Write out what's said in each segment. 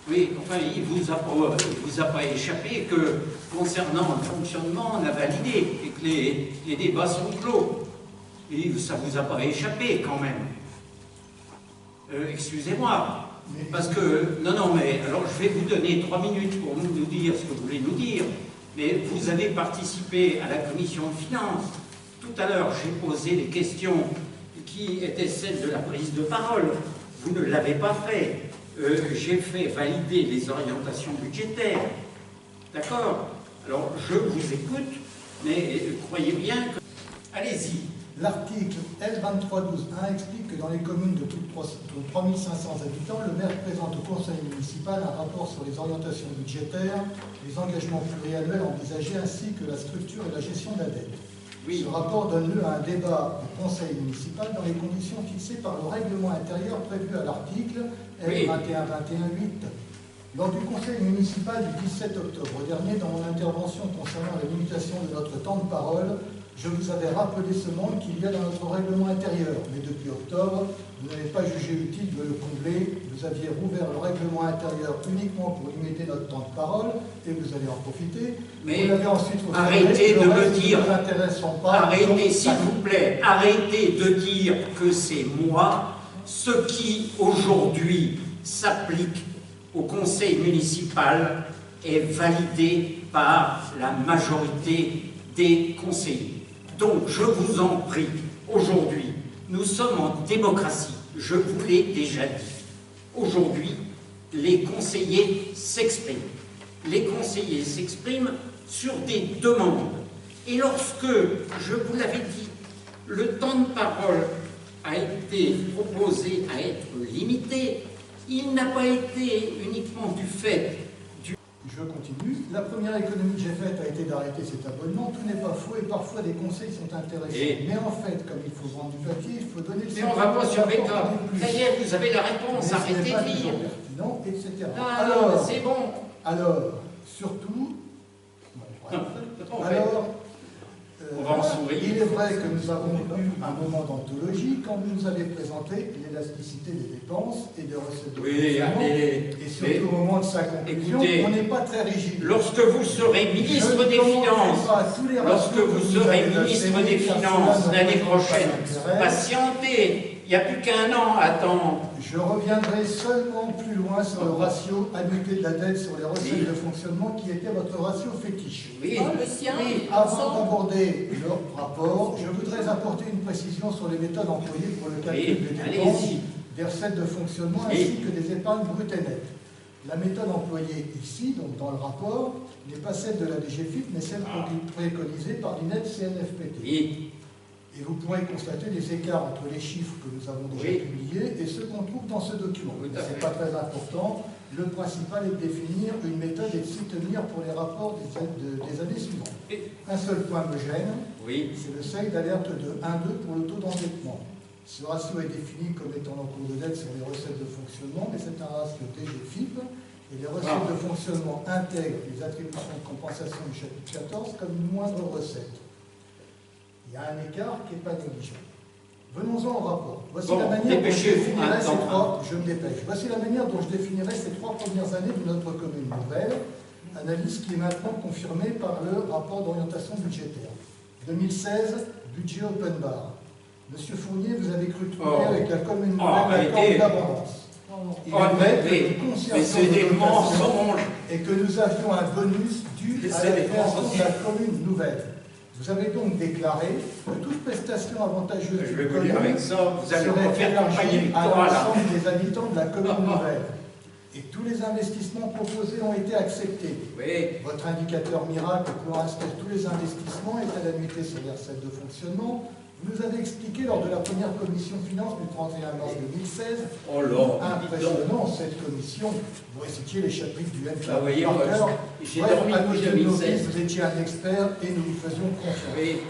Oui, enfin, il vous a pas échappé que, concernant le fonctionnement, on a validé et que les débats sont clos. Et ça vous a pas échappé, quand même. Excusez-moi. Parce que, non, mais alors je vais vous donner 3 minutes pour nous dire ce que vous voulez nous dire, mais vous avez participé à la commission de finances. Tout à l'heure, j'ai posé des questions qui étaient celles de la prise de parole. Vous ne l'avez pas fait. J'ai fait valider les orientations budgétaires. D'accord? Alors, je vous écoute, mais croyez bien que... Allez-y. L'article L2312.1 explique que dans les communes de plus de 3500 habitants, le maire présente au conseil municipal un rapport sur les orientations budgétaires, les engagements pluriannuels envisagés ainsi que la structure et la gestion de la dette. Oui. Ce rapport donne lieu à un débat au conseil municipal dans les conditions fixées par le règlement intérieur prévu à l'article L2121.8. Lors du conseil municipal du 17 octobre dernier, dans mon intervention concernant la limitation de notre temps de parole, je vous avais rappelé ce manque qu'il y a dans notre règlement intérieur, mais depuis octobre, vous n'avez pas jugé utile de le combler. Vous aviez rouvert le règlement intérieur uniquement pour limiter notre temps de parole, et vous allez en profiter. Mais vous l'avez ensuite arrêtez de me dire, arrêtez s'il vous plaît, arrêtez de dire que c'est moi. Ce qui aujourd'hui s'applique au conseil municipal est validé par la majorité des conseillers. Donc, je vous en prie, aujourd'hui, nous sommes en démocratie, je vous l'ai déjà dit. Aujourd'hui, les conseillers s'expriment. Les conseillers s'expriment sur des demandes. Et lorsque, je vous l'avais dit, le temps de parole a été proposé à être limité, il n'a pas été uniquement du fait du... Je continue. La première économie que j'ai faite a été d'arrêter cet abonnement. Tout n'est pas faux et parfois des conseils sont intéressants. Mais en fait, comme il faut vendre du papier, il faut donner le... Mais on ne va pas sur Bécor. D'ailleurs, vous avez la réponse, arrêtez de lire. Non, etc. Alors, c'est bon. Alors, surtout... On va en sourire. Il est vrai que nous avons eu un moment d'anthologie quand vous nous avez présenté l'élasticité des dépenses et des recettes de fonctionnement. Et surtout au moment de sa conclusion, écoutez, on n'est pas très rigide. Lorsque vous serez ministre des Finances, l'année prochaine, patientez. Il n'y a plus qu'un an à attendre. Je reviendrai seulement plus loin sur le ratio annuité de la dette sur les recettes de fonctionnement qui était votre ratio fétiche. Oui. Le sien. Avant d'aborder leur rapport, je voudrais apporter une précision sur les méthodes employées pour le calcul des dépenses, des recettes de fonctionnement ainsi que des épargnes brutes et nettes. La méthode employée ici, donc dans le rapport, n'est pas celle de la DGFiP, mais celle préconisée par l'INED CNFPT. Oui. Et vous pourrez constater des écarts entre les chiffres que nous avons déjà publiés et ceux qu'on trouve dans ce document. Ce n'est pas très important. Le principal est de définir une méthode et de s'y tenir pour les rapports des années suivantes. Un seul point me gêne, c'est le seuil d'alerte de 1,2 pour le taux d'endettement. Ce ratio est défini comme étant l'encours de dette sur les recettes de fonctionnement, mais c'est un ratio DGFiP. Et les recettes de fonctionnement intègrent les attributions de compensation du chapitre 14 comme une moindre recette. Il y a un écart qui n'est pas négligeable. Venons-en au rapport. Voici la manière dont je définirais ces trois... Je me dépêche. Voici la manière dont je définirais ces 3 premières années de notre commune nouvelle, analyse qui est maintenant confirmée par le rapport d'orientation budgétaire. 2016, budget open bar. Monsieur Fournier, vous avez cru trouver avec la commune nouvelle l'accord d'abondance. Il est vrai que nous conservons et que nous avions un bonus dû à la création de la commune nouvelle. Vous avez donc déclaré que toute prestation avantageuse du commune serait élargie à l'ensemble des habitants de la commune nouvelle. Et tous les investissements proposés ont été acceptés. Votre indicateur miracle pour inscrire tous les investissements est à l'annuité sur les recettes de fonctionnement. Vous nous avez expliqué lors de la première commission finance du 31 mars 2016, impressionnant cette commission, vous récitiez les chapitres du MCA. J'ai dormi depuis 2016. Vous étiez un expert et nous vous faisions confiance.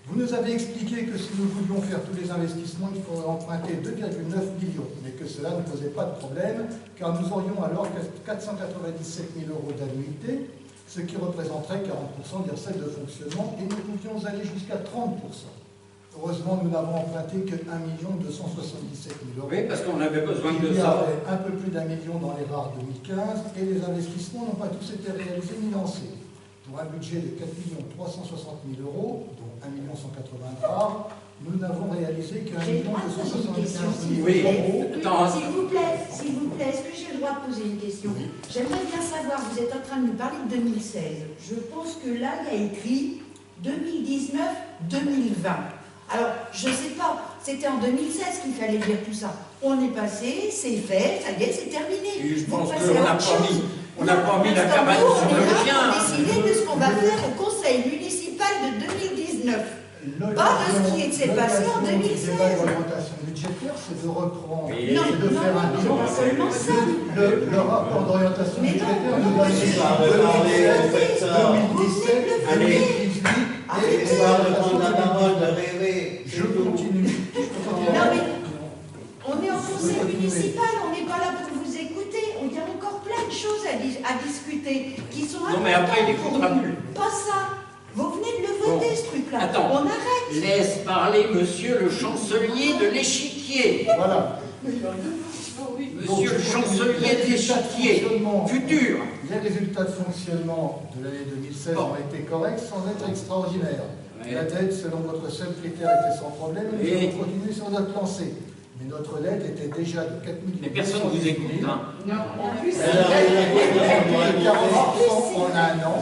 Vous nous avez expliqué que si nous voulions faire tous les investissements, il faudrait emprunter 2,9 millions, mais que cela ne posait pas de problème, car nous aurions alors 497 000 € d'annuité, ce qui représenterait 40% des recettes de fonctionnement, et nous pouvions aller jusqu'à 30%. Heureusement, nous n'avons emprunté que 1 277 000 euros. Oui, parce qu'on avait besoin de Il y ça. avait un peu plus d'1 million dans les rares 2015 et les investissements n'ont pas tous été réalisés ni lancés. Pour un budget de 4 360 000 euros, dont 1 180 000 rares, nous n'avons réalisé qu'un 1 275 000 euros. S'il vous plaît, est-ce que j'ai le droit de poser une question? J'aimerais bien savoir, vous êtes en train de nous parler de 2016. Je pense que là, il y a écrit 2019-2020. Alors, je ne sais pas, c'était en 2016 qu'il fallait dire tout ça. On est passé, c'est fait, ça y est, c'est terminé. Et je pense qu'on n'a pas mis la cabane sur le chien. On a décidé de ce qu'on va faire au conseil municipal de 2019. Pas de ce qui s'est passé en 2016. L'orientation budgétaire, c'est de reprendre et de faire un bilan. Pas seulement ça. Le rapport d'orientation budgétaire nous donne 2017, 2018 et je continue. Non mais, on est en conseil municipal, on n'est pas là pour vous écouter. Il y a encore plein de choses à discuter qui sont Non mais après, il écoutera plus. pas ça. Vous venez de le voter, ce truc-là. Attends. On arrête. Laisse parler monsieur le chancelier de l'échiquier. Voilà. Monsieur le chancelier de l'échiquier. Futur. Les résultats de fonctionnement de l'année 2016 ont été corrects sans être extraordinaires. La dette, selon votre seul critère, était sans problème et nous avons continué sur notre lancée. Mais notre dette était déjà de 4 000 Mais personne ne vous écoute, hein. Non, en plus, Elle a 40% en un an.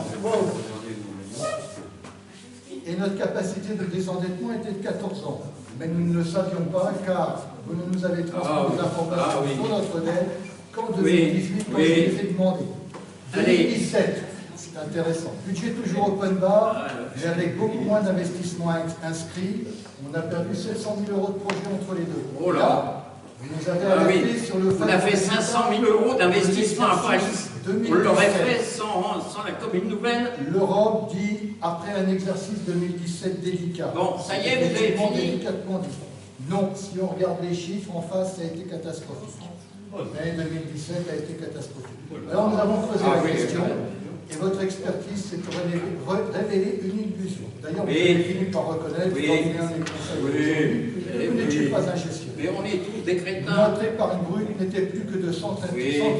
Et notre capacité de désendettement était de 14 ans. Mais nous ne le savions pas car vous nous avez transmis des informations sur notre dette qu'en 2018, quand je les ai demandé. 2017, c'est intéressant. Budget toujours open bar, mais avec beaucoup moins d'investissements inscrits. On a perdu 700 000 euros de projet entre les deux. Oh là. Vous nous avez alerté sur le fait. On a fait 500 000 euros d'investissement à Paris. On l'aurait fait sans la commune nouvelle. L'Europe dit, après un exercice 2017 délicat. Bon, ça y est, vous avez fini. Délicatement dit. Non, si on regarde les chiffres, en face, ça a été catastrophique. L'année 2017 a été catastrophique. Alors nous avons posé la question, et votre expertise s'est révélée une illusion. D'ailleurs, vous avez fini par reconnaître, quand il y a un des conseils, que vous n'étiez pas un gestionnaire. Mais on est tous des crétins. Notre épargne brute n'était plus que de 131 000 euros,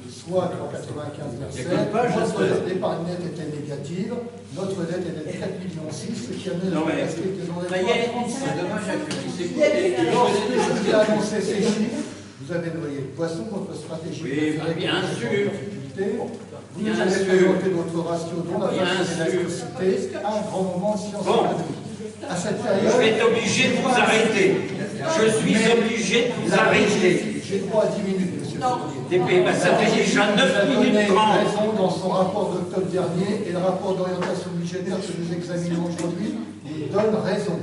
soit 95 versets. Notre épargne nette était négative, notre dette était de 4,6 millions, ce qui amenait la capacité dans les ça y est, c'est dommage à qui s'écouter. Lorsque je vous ai annoncé ces chiffres, vous avez noyé le poisson, votre stratégie. Oui, bien sûr. Vous nous avez présenté votre ratio dont la l'électricité à un grand moment de science économique. À cette période, Je vais être obligé de vous arrêter. Je suis obligé de vous arrêter. J'ai droit à 10 minutes, monsieur le Premier. Ça fait déjà 9 minutes 30. Raison dans son rapport d'octobre dernier et le rapport d'orientation budgétaire que nous examinons aujourd'hui nous donne raison.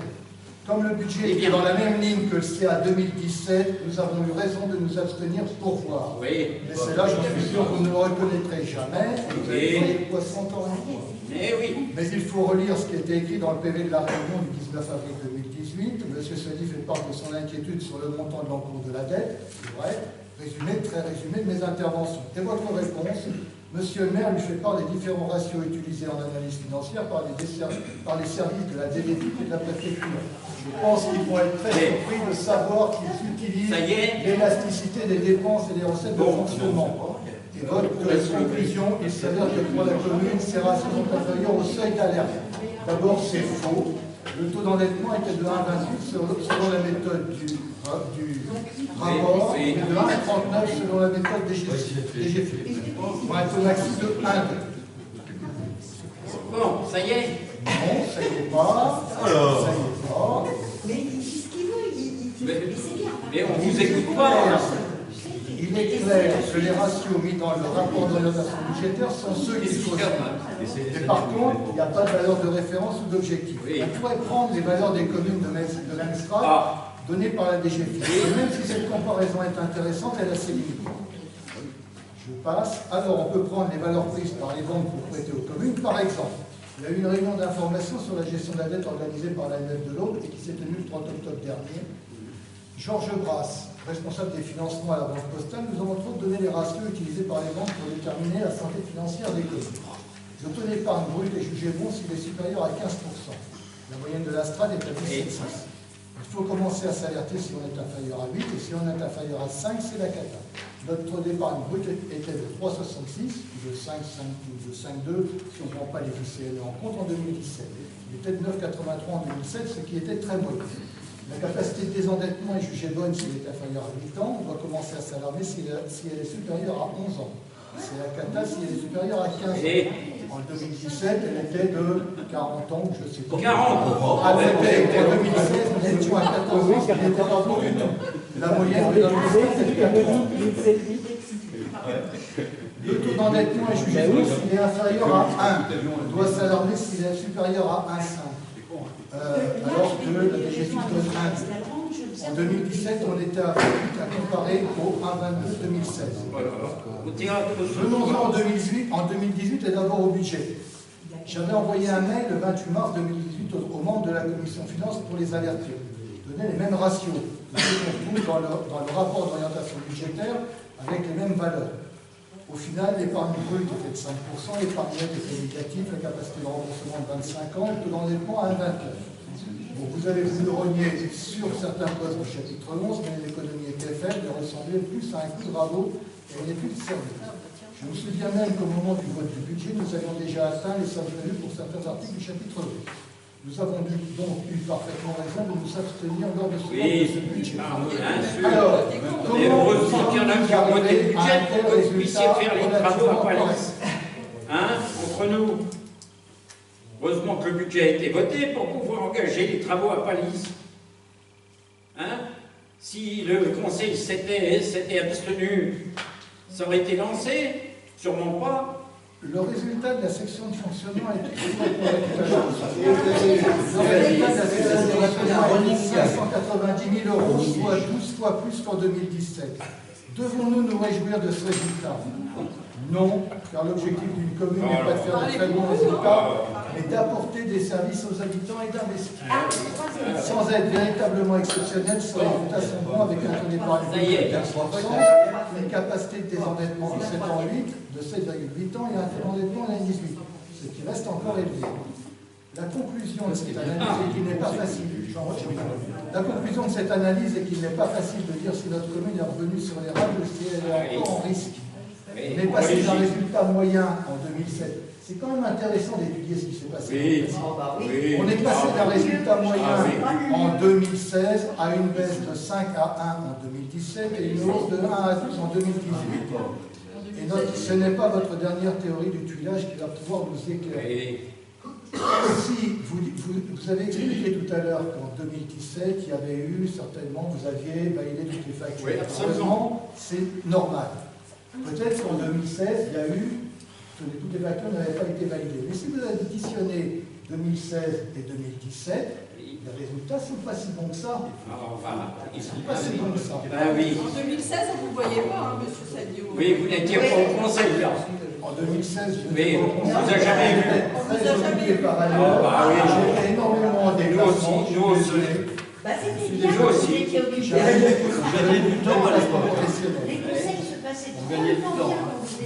Comme le budget est dans la même ligne que le CA 2017, nous avons eu raison de nous abstenir pour voir. Oui. Mais c'est là, j'en suis sûr, vous ne le reconnaîtrez jamais. Vous avez noyé le poisson encore une fois. Mais oui. Mais il faut relire ce qui était écrit dans le PV de la réunion du 19 avril 2018. M. Sadi fait part de son inquiétude sur le montant de l'encours de la dette. C'est vrai. Résumé, très résumé de mes interventions. Et votre réponse, M. le maire lui fait part des différents ratios utilisés en analyse financière par les services de la DDT et de la préfecture. Je pense qu'ils vont être très surpris de savoir qu'ils utilisent l'élasticité des dépenses et des recettes de fonctionnement. Et votre conclusion, il s'avère que pour la commune, ces ratios sont inférieurs au seuil d'alerte. D'abord, c'est faux. Le taux d'endettement était de 1,28 selon la méthode du rapport et de 1,39 selon la méthode des DGFiP. Pour un taux maxi de 1,2. Bon, ça y est. Non, ça y est pas. Ça y est pas. Mais il dit ce qu'il veut, Mais on ne vous écoute pas. Il est clair que les ratios mis dans le rapport d'orientation budgétaire sont ceux qu'il faut suivre. Mais par contre, il n'y a pas de valeur de référence ou d'objectif. On pourrait prendre les valeurs des communes de même strat données par la DGFiP. Et même si cette comparaison est intéressante, elle a ses limites. Je passe. Alors, on peut prendre les valeurs prises par les banques pour prêter aux communes. Par exemple, il y a eu une réunion d'information sur la gestion de la dette organisée par l'AMF de l'Aube et qui s'est tenue le 30 octobre dernier. Georges Brasse, responsable des financements à la Banque Postale, nous avons entre autres donné les ratios utilisés par les banques pour déterminer la santé financière des communes. Le taux d'épargne brut est jugé bon s'il est supérieur à 15%. La moyenne de la strate est à 17,6. Il faut commencer à s'alerter si on est inférieur à 8, et si on est inférieur à 5, c'est la cata. Notre épargne brute était de 3,66, de 5,5 ou de 5,2 si on ne prend pas les ICN en compte en 2017. Il était de 9,83 en 2007, ce qui était très moyen. La capacité de désendettement est jugée bonne s'il est inférieur à 8 ans. On doit commencer à s'alarmer si elle est supérieure à 11 ans. C'est la cata si elle est supérieure à 15 ans. En 2017, elle était de 40 ans, je ne sais pas. 40 ans. En 2016, nous étions à 14 ans, ce qui n'était pas bon du tout. La moyenne de 2016 est 14 ans. Le taux d'endettement est jugé bon s'il est inférieur à 1. On doit s'alarmer s'il est supérieur à 1,5. Alors que le DGFiP donne 1. En 2017, on était à 8 à comparer au 1,22 2016. Venons-en en 2018. En 2018 et d'abord au budget. J'avais envoyé un mail le 28 mars 2018 aux membres de la Commission Finances pour les alerter. Donner les mêmes ratios que ceux qu'on trouve dans le rapport d'orientation budgétaire avec les mêmes valeurs. Au final, l'épargne brute était de 5%, l'épargne nette était négative, la capacité de remboursement de 25 ans, le taux d'endettement à 1,29. Bon, vous avez voulu rogner sur certains postes du chapitre 11, mais l'économie était faible et ressemblait plus à un coup de rabot et une étude sérieuse. Je me souviens même qu'au moment du vote du budget, nous avions déjà atteint les sommes prévues pour certains articles du chapitre 11. Nous avons donc eu parfaitement raison de nous abstenir lors de ce vote de ce budget. Alors, heureusement qu'il y en a qui ont voté le budget pour que vous puissiez faire les travaux à Palisse. Hein, entre nous. Heureusement que le budget a été voté pour pouvoir engager les travaux à Palisse. Hein? Si le Conseil s'était abstenu, ça aurait été lancé? Sûrement pas. Le résultat de la section de fonctionnement est le résultat de la section de fonctionnement est 590 000 €, soit 12 fois plus qu'en 2017. Devons-nous nous réjouir de ce résultat? Non, car l'objectif d'une commune n'est pas de faire de très bons résultats, mais d'apporter des services aux habitants et d'investir. Sans être véritablement exceptionnel, ces résultats sont bons avec un taux d'épargne de 15%, une capacité de désendettement de 7 ans 8, de 7,8 ans et un taux d'endettement à 18, ce qui reste encore élevé. La conclusion de cette analyse est qu'il n'est pas facile. La conclusion de cette analyse est qu'il n'est pas facile de dire si notre commune est revenue sur les rails ou si elle est encore en risque. On est passé d'un résultat moyen en 2007. C'est quand même intéressant d'étudier ce qui s'est passé. On est passé d'un résultat moyen en 2016 à une baisse de 5 à 1 en 2017 et une hausse de 1 à 12 en 2018. Et ce n'est pas votre dernière théorie du tuilage qui va pouvoir nous éclairer. Si vous avez expliqué tout à l'heure qu'en 2017, il y avait eu certainement, vous aviez validé toutes les factures. Heureusement, c'est normal. Peut-être qu'en 2016, il y a eu, toutes les factures n'avaient pas été validées. Mais si vous additionnez 2016 et 2017, les résultats ne sont pas si bons que ça. Ils ne sont pas si bons que ça. En 2016, on ne vous voyait pas, hein, M. Sadio. Oui, vous n'étiez pas au Conseil, là. En 2016, je n'étais pas au Conseil. On vous a jamais vu. Très occupé par ailleurs. J'ai fait énormément en déplacement. Nous aussi. C'était bien que vous étiez occupé. J'avais du temps à l'espoir professionnel. Les conseils se passaient trop bien.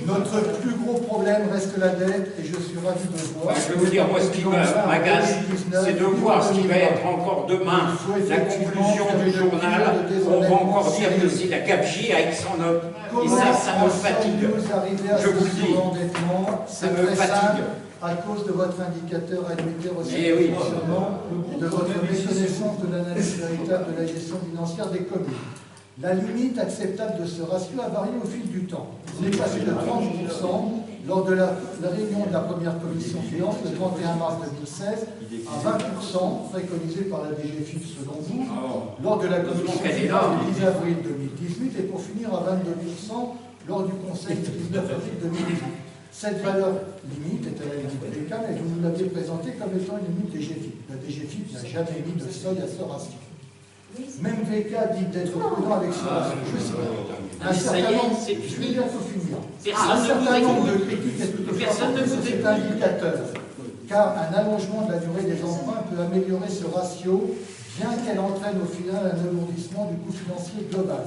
Notre plus gros problème reste la dette et je suis ravi de voir. Je vais vous dire, moi, ce qui m'agace, c'est de voir ce qui va être encore demain. La conclusion du journal, on va encore dire que c'est la gabegie avec son homme. Et ça me fatigue. Je vous le dis. Ça me fatigue. À cause de votre indicateur admetteur au fonctionnement et de votre méconnaissance de l'analyse véritable de la gestion financière des communes. La limite acceptable de ce ratio a varié au fil du temps. Il est passé de 30% lors de la réunion de la première commission finance le 31 mars 2016 à 20% préconisé par la DGFiP selon vous, lors de la commission finance du 10 avril 2018 et pour finir à 22% lors du conseil du 19 avril 2018. Cette valeur limite était la limite VK, mais vous nous l'aviez présentée comme étant une limite DGFiP. La DGFiP n'a jamais mis de seuil à ce ratio. Même VK dit d'être prudent avec ce ratio. Un certain nombre, je vais bientôt finir. Un certain nombre de critiques est toutefois sur cet indicateur, car un allongement de la durée des emprunts peut améliorer ce ratio, bien qu'elle entraîne au final un alourdissement du coût financier global.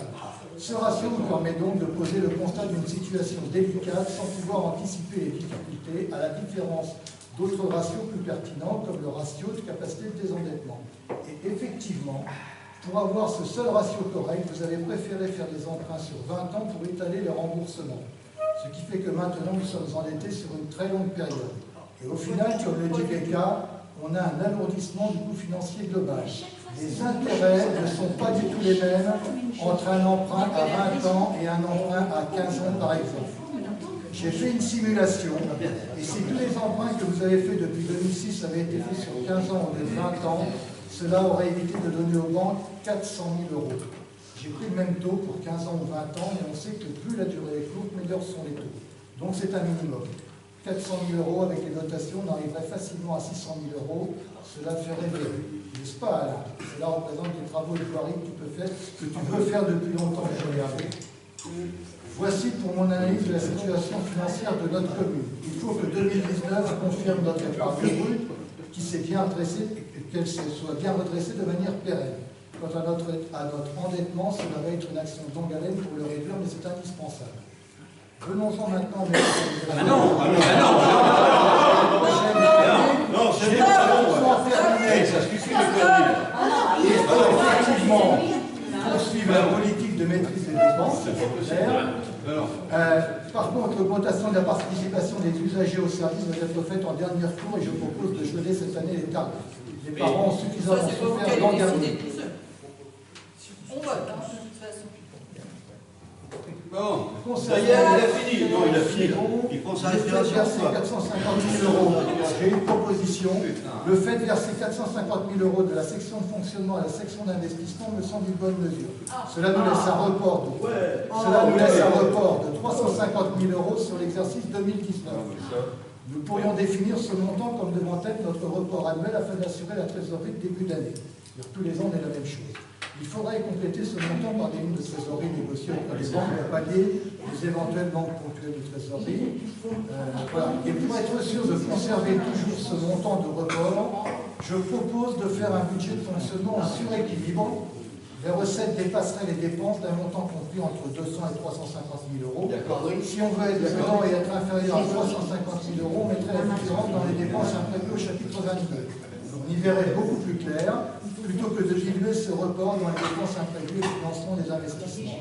Ce ratio nous permet donc de poser le constat d'une situation délicate sans pouvoir anticiper les difficultés, à la différence d'autres ratios plus pertinents, comme le ratio de capacité de désendettement. Et effectivement, pour avoir ce seul ratio correct, vous avez préféré faire des emprunts sur 20 ans pour étaler les remboursements. Ce qui fait que maintenant, nous sommes endettés sur une très longue période. Et au final, comme le dit Becca, on a un alourdissement du coût financier global. Les intérêts ne sont pas du tout les mêmes entre un emprunt à 20 ans et un emprunt à 15 ans, par exemple. J'ai fait une simulation, et si tous les emprunts que vous avez faits depuis 2006 avaient été faits sur 15 ans au lieu de 20 ans, cela aurait évité de donner aux banques 400 000 €. J'ai pris le même taux pour 15 ans ou 20 ans, et on sait que plus la durée est courte, meilleurs sont les taux. Donc c'est un minimum. 400 000 € avec les notations, on arriverait facilement à 600 000 €. Cela ferait rêver, n'est-ce pas, Alain? Cela représente des travaux de voirie que tu peux faire depuis longtemps. Voici pour mon analyse de la situation financière de notre commune. Il faut que 2019 confirme notre épargne brute, qui s'est bien redressée, qu'elle soit bien redressée de manière pérenne. Quant à notre endettement, cela va être une action de longue haleine pour le réduire, mais c'est indispensable. Venons-en maintenant. Ça suffit de conneries. Effectivement, poursuivre la politique de maîtrise des dépenses. Par contre, l'augmentation de la participation des usagers au service doit être faite en dernier recours, et je propose de geler cette année les tarifs. Les parents ont suffisamment souffert l'an dernier. On vote, de toute façon. Bon, ça y est, il a fini. Non, il a fini. Il prend sa respiration. 450 000 €. J'ai une proposition. Le fait de verser 450 000 € de la section de fonctionnement à la section d'investissement me semble une bonne mesure. Cela nous laisse un report de 350 000 € sur l'exercice 2019. Nous pourrions définir ce montant comme devant être notre report annuel afin d'assurer la trésorerie de début d'année. Tous les ans, on est la même chose. Il faudrait compléter ce montant par des lignes de trésorerie négociées auprès des banques pour pallier les éventuelles manques ponctuelles de trésorerie. Voilà. Et pour être sûr de conserver toujours ce montant de report, je propose de faire un budget de fonctionnement en suréquilibre. Les recettes dépasseraient les dépenses d'un montant compris entre 200 et 350 000 €. Si on veut être dedans et être inférieur à 350 000 €, on mettrait la différence dans les dépenses imprévues au chapitre 22. On y verrait beaucoup plus clair, plutôt que de diluer ce report dans les dépenses imprévues et le financement des investissements.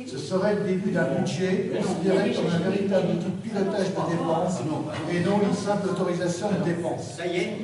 Ce serait le début d'un budget considéré comme un véritable outil de pilotage de dépenses et non une simple autorisation de dépenses. Ça y est,